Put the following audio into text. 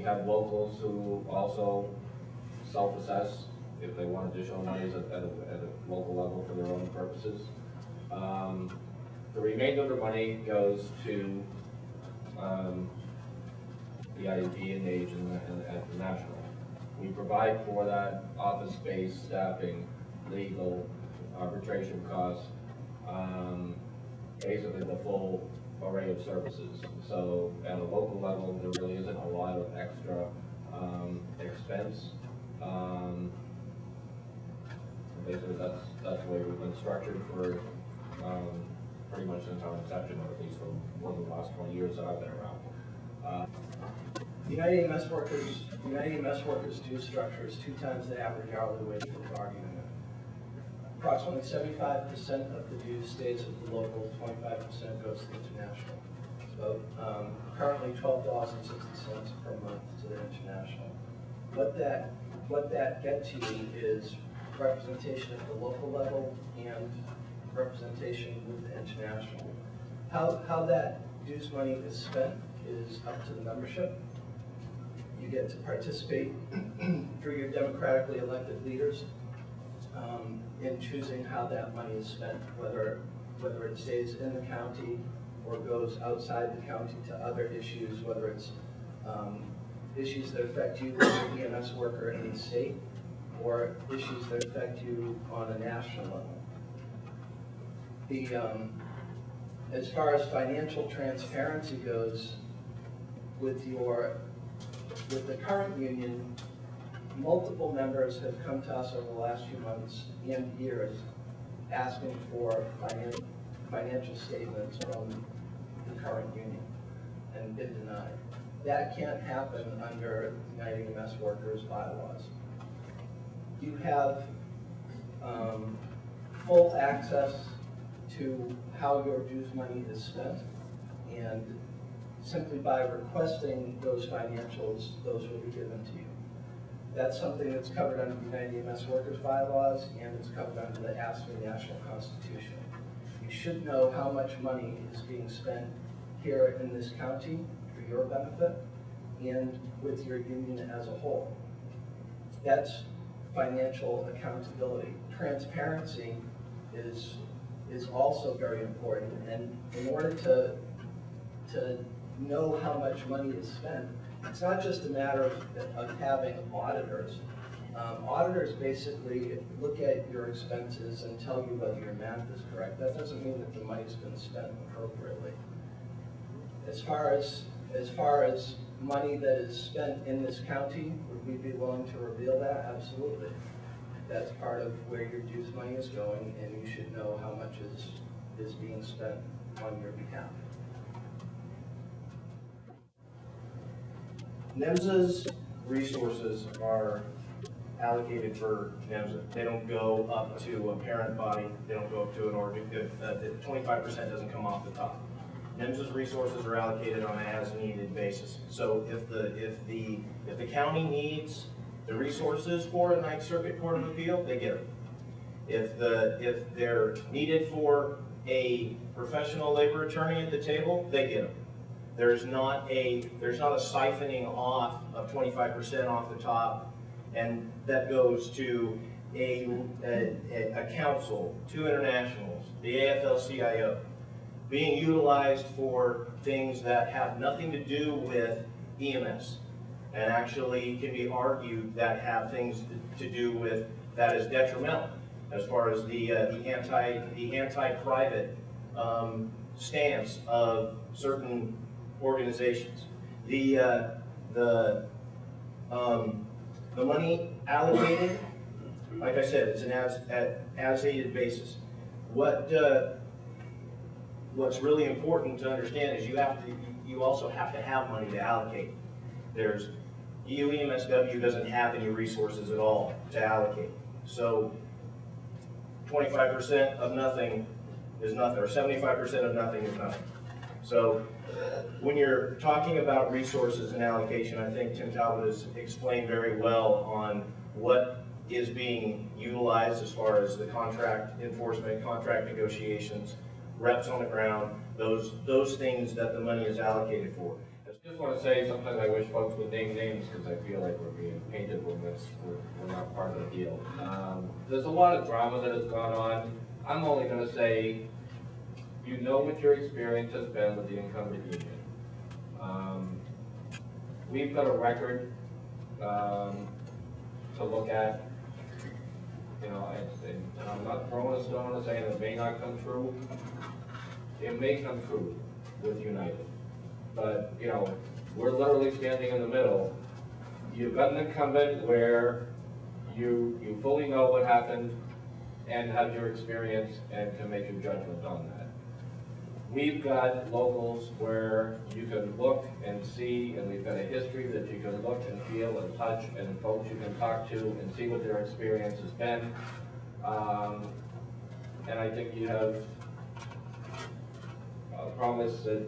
have locals who also self-assess if they want additional monies at a local level for their own purposes. The remainder of the money goes to the IUP and age and at the national. We provide for that office space, staffing, legal, arbitration costs, basically the full array of services. So at a local level, there really isn't a lot of extra expense. Basically, that's the way we've been structured for pretty much since our inception, or at least for more than the last 20 years that I've been around. United EMS workers' due structure is 2 times the average hourly wage for the bargaining unit. Approximately 75% of the dues stays at the local, 25% goes to the international. So currently $12.60 per month to the international. What that gets you is representation at the local level and representation with the international. How that dues money is spent is up to the membership. You get to participate through your democratically elected leaders in choosing how that money is spent, whether it stays in the county or goes outside the county to other issues, whether it's issues that affect you as an EMS worker in the state, or issues that affect you on a national level. As far as financial transparency goes, with the current union, multiple members have come to us over the last few months and years asking for financial statements from the current union and been denied. That can't happen under United EMS workers' bylaws. You have full access to how your dues money is spent, and simply by requesting those financials, those will be given to you. That's something that's covered under the United EMS workers' bylaws, and it's covered under the ASME National Constitution. You should know how much money is being spent here in this county for your benefit and with your union as a whole. That's financial accountability. Transparency is also very important, and in order to know how much money is spent, it's not just a matter of having auditors. Auditors basically look at your expenses and tell you whether your math is correct. That doesn't mean that the money's been spent appropriately. As far as money that is spent in this county, would we be willing to reveal that? Absolutely. That's part of where your dues money is going, and you should know how much is being spent on your behalf. NEMSA's resources are allocated for NEMSA. They don't go up to a parent body. They don't go up to an organ. 25% doesn't come off the top. NEMSA's resources are allocated on an as-needed basis. So if the county needs the resources for a Ninth Circuit Court of Appeal, they get them. If they're needed for a professional labor attorney at the table, they get them. There's not a siphoning off of 25% off the top, and that goes to a council, 2 internationals, the AFL-CIO, being utilized for things that have nothing to do with EMS, and actually can be argued that have things to do with that is detrimental as far as the anti-private stance of certain organizations. The money allocated, like I said, it's an as-needed basis. What's really important to understand is you also have to have money to allocate. There's EMSW doesn't have any resources at all to allocate. So 25% of nothing is nothing, or 75% of nothing is nothing. So when you're talking about resources and allocation, I think Tim Talbot has explained very well on what is being utilized as far as the contract enforcement, contract negotiations, reps on the ground, those things that the money is allocated for. Just just want to say, sometimes I wish folks would name names, because I feel like we're being painted when we're not part of the deal. There's a lot of drama that has gone on. I'm only going to say, you know what your experience has been with the incumbent union. We've got a record to look at. You know, and I'm not throwing a stone and saying it may not come true. It may come true with United. But, you know, we're literally standing in the middle. You've got an incumbent where you fully know what happened and have your experience and can make your judgment on that. We've got locals where you can look and see, and we've got a history that you can look and feel and touch, and folks you can talk to and see what their experience has been. And I think you have a promise that